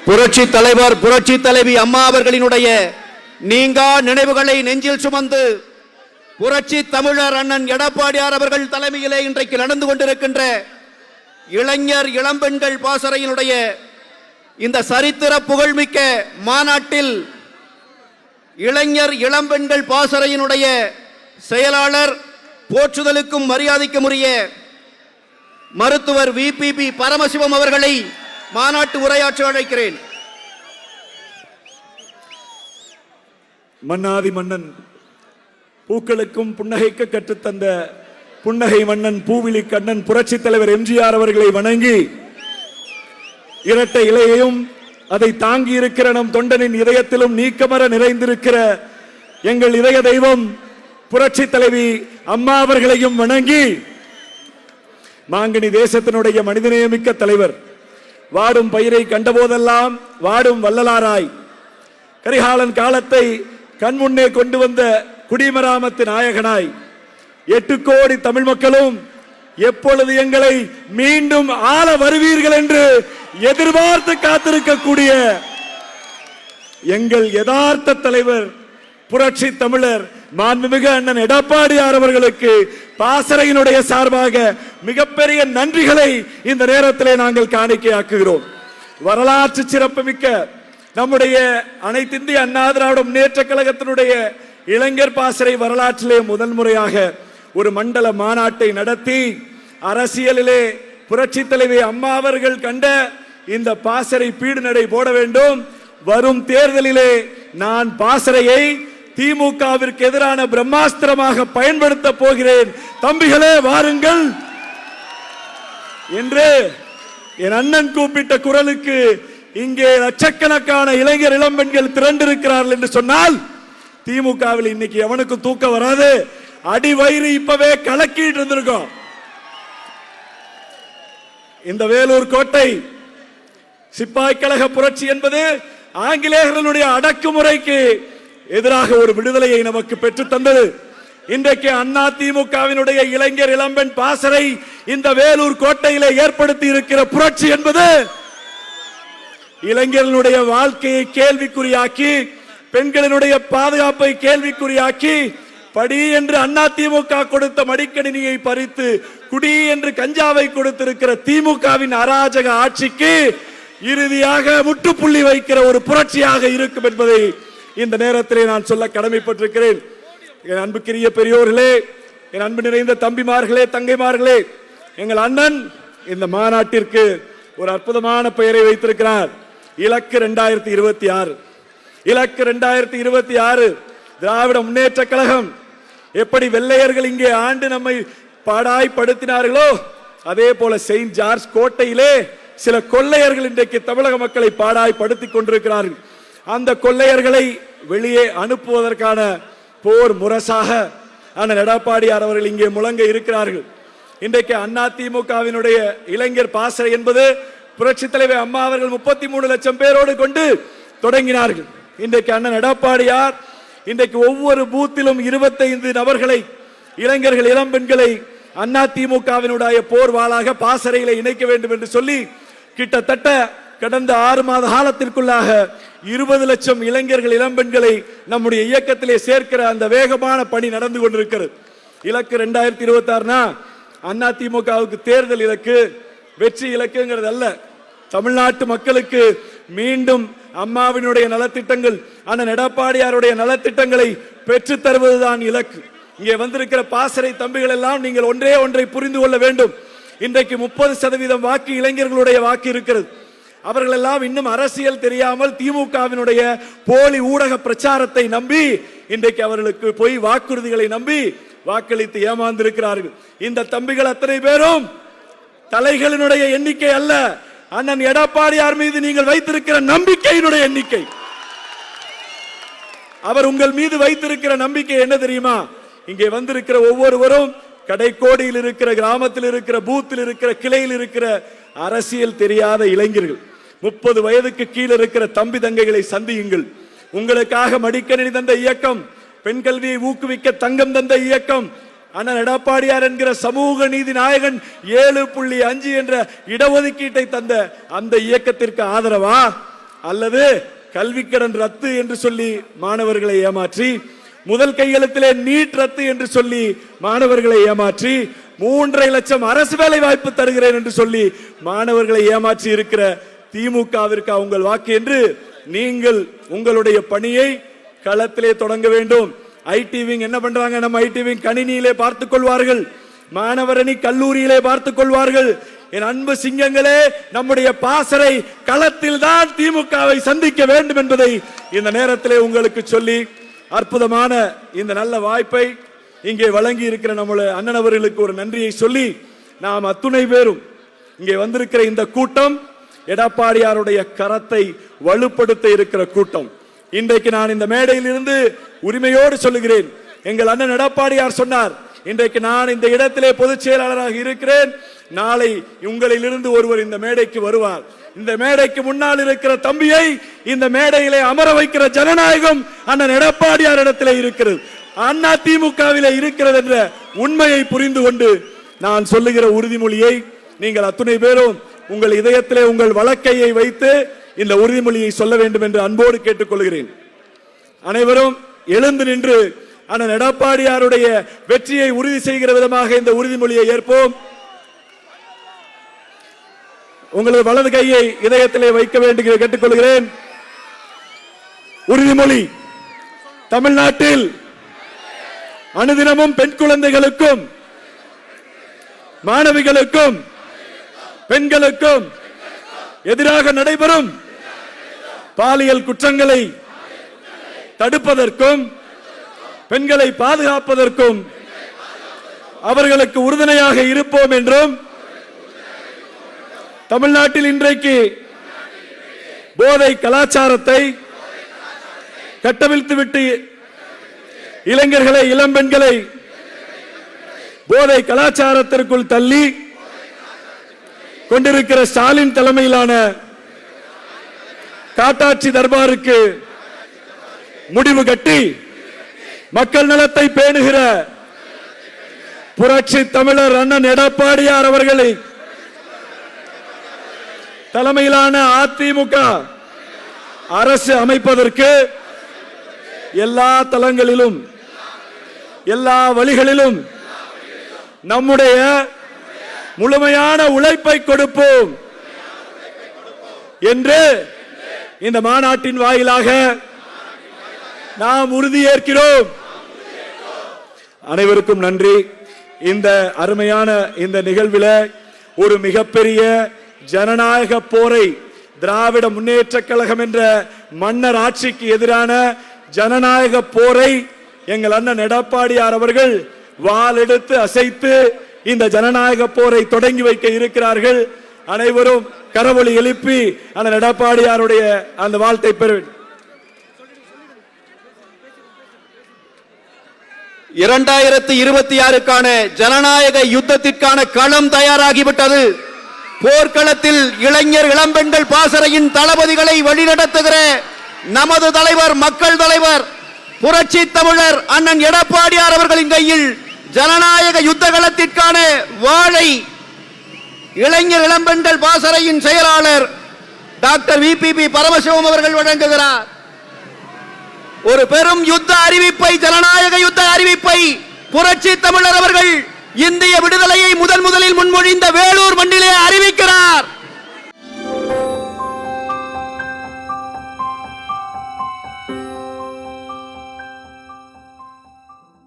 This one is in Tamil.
புரட்சி தலைவர் புரட்சி தலைவி அம்மா அவர்களினுடைய நீங்கா நினைவுகளை நெஞ்சில் சுமந்து புரட்சி தமிழர் அண்ணன் எடப்பாடியார் அவர்கள் தலைமையிலே இன்றைக்கு நடந்து கொண்டிருக்கின்ற இளைஞர் இளம்பெண்கள் பாசறையினுடைய இந்த சரித்திர புகழ்மிக்க மாநாட்டில் இளைஞர் இளம்பெண்கள் பாசறையினுடைய செயலாளர், போற்றுதலுக்கும் மரியாதைக்கும் உரிய மருத்துவர் VPB பரமசிவம் அவர்களை மாநாட்டு உரையாற்ற அழைக்கிறேன். மன்னாதி மன்னன் பூக்களுக்கும் புன்னகைக்க கற்றுத்தந்த புன்னகை மன்னன் பூவிழி கண்ணன் புரட்சி தலைவர் MGR அவர்களை வணங்கி, இரட்டை இலையையும் அதை தாங்கி இருக்கிற நம் தொண்டனின் இதயத்திலும் நீக்கமர நிறைந்திருக்கிற எங்கள் இதய தெய்வம் புரட்சி தலைவி அம்மா அவர்களையும் வணங்கி, மாங்கனி தேசத்தினுடைய மனிதநேயமிக்க தலைவர், வாடும் பயிரை கண்டபோதெல்லாம் வாடும் வள்ளலாராய், கரிகாலன் காலத்தை கண்முன்னே கொண்டு வந்த குடிமராமத்து நாயகனாய், 8 கோடி தமிழ் மக்களும் எப்பொழுது எங்களை மீண்டும் ஆள வருவீர்கள் என்று எதிர்பார்த்து காத்திருக்கக்கூடிய எங்கள் யதார்த்த தலைவர் புரட்சி தமிழர் மாண்புமிகு அண்ணன் எடப்பாடியார் அவர்களுக்கு பாசறையினுடைய சார்பாக மிகப்பெரிய நன்றிகளை இந்த நேரத்திலே நாங்கள் காணிக்கையாக்குகிறோம். வரலாற்று சிறப்புமிக்க நம்முடைய அனைத்திந்திய அண்ணா திராவிட முன்னேற்ற கழகத்தினுடைய இளைஞர் பாசறை வரலாற்றிலே முதல் முறையாக ஒரு மண்டல மாநாட்டை நடத்தி அரசியலிலே புரட்சி தலைவி அம்மா அவர்கள் கண்ட இந்த பாசறை பீடு நடை போட வேண்டும். வரும் தேர்தலிலே நான் பாசறையை திமுகவிற்கு எதிரான பிரம்மாஸ்திரமாக பயன்படுத்த போகிறேன், தம்பிகளே வாருங்கள் என்று என் அண்ணன் கூப்பிட்ட குரலுக்கு இங்கே லட்சக்கணக்கான இளைஞர் இளம்பெண்கள் திரண்டிருக்கிறார்கள் என்று சொன்னால் திமுகவில் இன்னைக்கு எவனுக்கும் தூக்கம் வராது. அடி வயிறு இப்பவே கலக்கிட்டு இருந்திருக்கோம். இந்த வேலூர் கோட்டை சிப்பாய் கழக புரட்சி என்பது ஆங்கிலேயர்களுடைய அடக்குமுறைக்கு எதிராக ஒரு விடுதலையை நமக்கு பெற்று தந்தது. இன்றைக்கு அண்ணா திமுகவினுடைய இளைஞர் இளம்பெண் பாசறை இந்த வேலூர் கோட்டையிலே ஏற்படுத்தி இருக்கிற புரட்சி என்பது இளைஞர்களுடைய வாழ்க்கையை கேள்விக்குறியாக்கி, பெண்களினுடைய பாதுகாப்பை கேள்விக்குறியாக்கி, படி என்று அண்ணா திமுக கொடுத்த மடிக்கணினியை பறித்து குடி என்று கஞ்சாவை கொடுத்திருக்கிற திமுகவின் அராஜக ஆட்சிக்கு இறுதியாக முற்றுப்புள்ளி வைக்கிற ஒரு புரட்சியாக இருக்கும் என்பதை இந்த நேரத்திலே நான் சொல்ல கடமைப்பட்டிருக்கிறேன். என் அன்புக்குரிய பெரியோர்களே, என் அன்பு நிறைந்த தம்பிமார்களே, தங்கைமார்களே, எங்கள் அண்ணன் இந்த மாநாட்டிற்கு ஒரு அற்புதமான பெயரை வைத்திருக்கிறார். இலக்கு 2026. இலக்கு 2026. திராவிட முன்னேற்ற கழகம் எப்படி வெள்ளையர்கள் இங்கே ஆண்டு நம்மை பாடாய்படுத்தினார்களோ அதே போல செயின்ட் ஜார்ஜ் கோட்டையிலே சில கொள்ளையர்கள் இன்றைக்கு தமிழக மக்களை பாடாய்படுத்திக் கொண்டிருக்கிறார்கள். அந்த கொள்ளையர்களை வெளியே அனுப்புவதற்கான போர் முரசாக அண்ணன் எடப்பாடியார் அவர்கள் இங்கே முழங்க இருக்கிறார்கள். இன்றைக்கு அண்ணா திமுகவினுடைய இளைஞர் பாசறை என்பது புரட்சி தலைவர் அம்மா அவர்கள் 33 லட்சம் பேரோடு கொண்டு தொடங்கினார்கள். இன்றைக்கு அண்ணன் எடப்பாடியார் இன்றைக்கு ஒவ்வொரு பூத்திலும் 25 நபர்களை, இளைஞர்கள் இளம்பெண்களை அண்ணா திமுகவினுடைய போர்வாளாக பாசறையில இணைக்க வேண்டும் என்று சொல்லி கிட்டத்தட்ட கடந்த 6 மாத காலத்திற்குள்ளாக 20 லட்சம் இளைஞர்கள் இளம்பெண்களை நம்முடைய இயக்கத்திலே சேர்க்கிற அந்த வேகமான பணி நடந்து கொண்டிருக்கிறது. இலக்கு 2026 அண்ணா திமுகவுக்கு தேர்தல் இலக்கு, வெற்றி இலக்குங்கிறது அல்ல. தமிழ்நாட்டு மக்களுக்கு மீண்டும் அம்மாவினுடைய நலத்திட்டங்கள், அண்ணன் எடப்பாடியாருடைய நலத்திட்டங்களை பெற்று தருவதுதான் இலக்கு. இங்கே வந்திருக்கிற பாசறை தம்பிகள் எல்லாம் நீங்கள் ஒன்றே ஒன்றை புரிந்து கொள்ள வேண்டும். இன்றைக்கு 30% வாக்கு இளைஞர்களுடைய வாக்கு இருக்கிறது. அவர்கள் எல்லாம் இன்னும் அரசியல் தெரியாமல் திமுகவினுடைய போலி ஊடக பிரச்சாரத்தை நம்பி இன்றைக்கு அவர்களுக்கு போய் வாக்குறுதிகளை நம்பி வாக்களித்து ஏமாந்திருக்கிறார்கள். இந்த தம்பிகள் அத்தனை பேரும் தலைகளினுடைய எண்ணிக்கை அல்ல, அண்ணன் எடப்பாடியார் மீது நீங்கள் வைத்திருக்கிற நம்பிக்கையினுடைய எண்ணிக்கை. அவர் உங்கள் மீது வைத்திருக்கிற நம்பிக்கை என்ன தெரியுமா? இங்கே வந்திருக்கிற ஒவ்வொருவரும் கடைக்கோடியில் இருக்கிற, கிராமத்தில் இருக்கிற, பூத்தில் இருக்கிற, கிளையில் இருக்கிற அரசியல் தெரியாத இளைஞர்கள். 30 வயதுக்கு கீழே இருக்கிற தம்பி தங்கைகளை சந்தியுங்கள். உங்களுக்காக மடிக்கணினி தந்த இயக்கம், பெண் கல்வியை ஊக்குவிக்க தங்கம் தந்த இயக்கம், அண்ணன் எடப்பாடியார் என்கிற சமூக நீதி நாயகன் 7.5 என்ற இடஒதுக்கீட்டை தந்த அந்த இயக்கத்திற்கு ஆதரவா? அல்லது கல்வி கடன் ரத்து என்று சொல்லி மாணவர்களை ஏமாற்றி, முதல் கையெழுத்திலே நீட் ரத்து என்று சொல்லி மாணவர்களை ஏமாற்றி, 3.5 லட்சம் அரசு வேலை வாய்ப்பு தருகிறேன் என்று சொல்லி மாணவர்களை ஏமாற்றி இருக்கிற திமுகவிற்கு உங்கள் வாக்கு என்று நீங்கள் உங்களுடைய பணியை களத்திலே தொடங்க வேண்டும். ஐடி விங் என்ன பண்றாங்க? நம்ம ஐடி விங் கணினியிலே பார்த்துக் கொள்வார்கள், மாணவரணி கல்லூரியிலே பார்த்துக் கொள்வார்கள். என் அன்பு சிங்கங்களே, நம்முடைய பாசறை களத்தில் தான் திமுகவை சந்திக்க வேண்டும் என்பதை இந்த நேரத்திலே உங்களுக்கு சொல்லி, அற்புதமான இந்த நல்ல வாய்ப்பை இங்கே வழங்கி இருக்கிற நம்முடைய அண்ணன் அவர்களுக்கு ஒரு நன்றியை சொல்லி, நாம் அத்துணை பேரும் இங்கே வந்திருக்கிற இந்த கூட்டம் எடப்பாடியாருடைய கரத்தை வலுப்படுத்த இருக்கிற கூட்டம். இன்றைக்கு நான் இந்த மேடையில் இருந்து உரிமையோடு சொல்லுகிறேன், எங்கள் அண்ணன் எடப்பாடியார் சொன்னார், இன்றைக்கு நான் இந்த இடத்திலே பொதுச் செயலாளராக இருக்கிறேன், நாளை உங்களிலிருந்து ஒருவர் இந்த மேடைக்கு வருவார். இந்த மேடைக்கு முன்னால் இருக்கிற தம்பியை இந்த மேடையிலே அமர வைக்கிற ஜனநாயகம் அண்ணன் எடப்பாடியார் இடத்திலே இருக்கிறது, அண்ணா திமுகவிலே இருக்கிறது என்ற உண்மையை புரிந்து கொண்டு நான் சொல்லுகிற உறுதிமொழியை நீங்கள் அத்துணை பேரும் உங்கள் இதயத்திலே உங்கள் வழக்கையை வைத்து இந்த உறுதிமொழியை சொல்ல வேண்டும் என்று அன்போடு கேட்டுக்கொள்கிறேன். அனைவரும் எழுந்து நின்று அண்ணன் எடப்பாடியாருடைய வெற்றியை உறுதி செய்கிற விதமாக இந்த உறுதிமொழியை ஏற்போம். உங்களது வலது கையை இதயத்திலே வைக்க வேண்டும் கேட்டுக்கொள்கிறேன். உறுதிமொழி. தமிழ்நாட்டில் அனுதினமும் பெண் குழந்தைகளுக்கும், மாணவிகளுக்கும், பெண்களுக்கும் எதிராக நடைபெறும் பாலியல் குற்றங்களை தடுப்பதற்கும், பெண்களை பாதுகாப்பதற்கும் அவர்களுக்கு உறுதுணையாக இருப்போம் என்றும், தமிழ்நாட்டில் இன்றைக்கு போதை கலாச்சாரத்தை கட்டவிழ்த்துவிட்டு இளைஞர்களை, இளம்பெண்களை போதை கலாச்சாரத்திற்குள் தள்ளி கொண்டிருக்கிற ஸ்டாலின் தலைமையிலான காட்டாட்சி தர்பாருக்கு முடிவு கட்டி மக்கள் நலத்தை பேணுகிற புரட்சி தமிழர் அண்ணன் எடப்பாடியார் அவர்களை தலைமையிலான அதிமுக அரசு அமைப்பதற்கு எல்லா தளங்களிலும், எல்லா வழிகளிலும் நம்முடைய முழுமையான உழைப்பை கொடுப்போம் என்று இந்த மாநாட்டின் வாயிலாக நாம் உறுதியேற்கிறோம். அனைவருக்கும் நன்றி. இந்த அருமையான இந்த நிகழ்வில் ஒரு மிகப்பெரிய ஜனநாயக போரை, திராவிட முன்னேற்ற கழகம் என்ற மன்னர் ஆட்சிக்கு எதிரான ஜனநாயக போரை எங்கள் அண்ணன் எடப்பாடியார் அவர்கள் வாள் எடுத்து அசைத்து இந்த ஜனநாயக போரை தொடங்கி வைக்க இருக்கிறார்கள். அனைவரும் கரவொலி எழுப்பி அண்ணன் எடப்பாடியாருடைய அந்த வாழ்த்தை பெற வேண்டும். 2026க்கான ஜனநாயக யுத்தத்திற்கான களம் தயாராகிவிட்டது. போர்க்களத்தில் இளைஞர், இளம்பெண்கள் பாசறையின் தளபதிகளை வழிநடத்துகிற நமது தலைவர், மக்கள் தலைவர், புரட்சி தமிழர் அண்ணன் எடப்பாடியார் அவர்களின் கையில் ஜனநாயக யுத்த களத்திற்கான வாளை இளைஞர், இளம்பெண்கள் பாசறையின் செயலாளர் டாக்டர் VPP பரமசிவம் அவர்கள் வழங்குகிறார். ஒரு பெரும் யுத்த அறிவிப்பை, ஜனநாயக யுத்த அறிவிப்பை புரட்சி தமிழர் அவர்கள் இந்திய விடுதலையை முதலில் முன்மொழிந்த வேலூர் மண்ணிலே அறிவிக்கிறார்.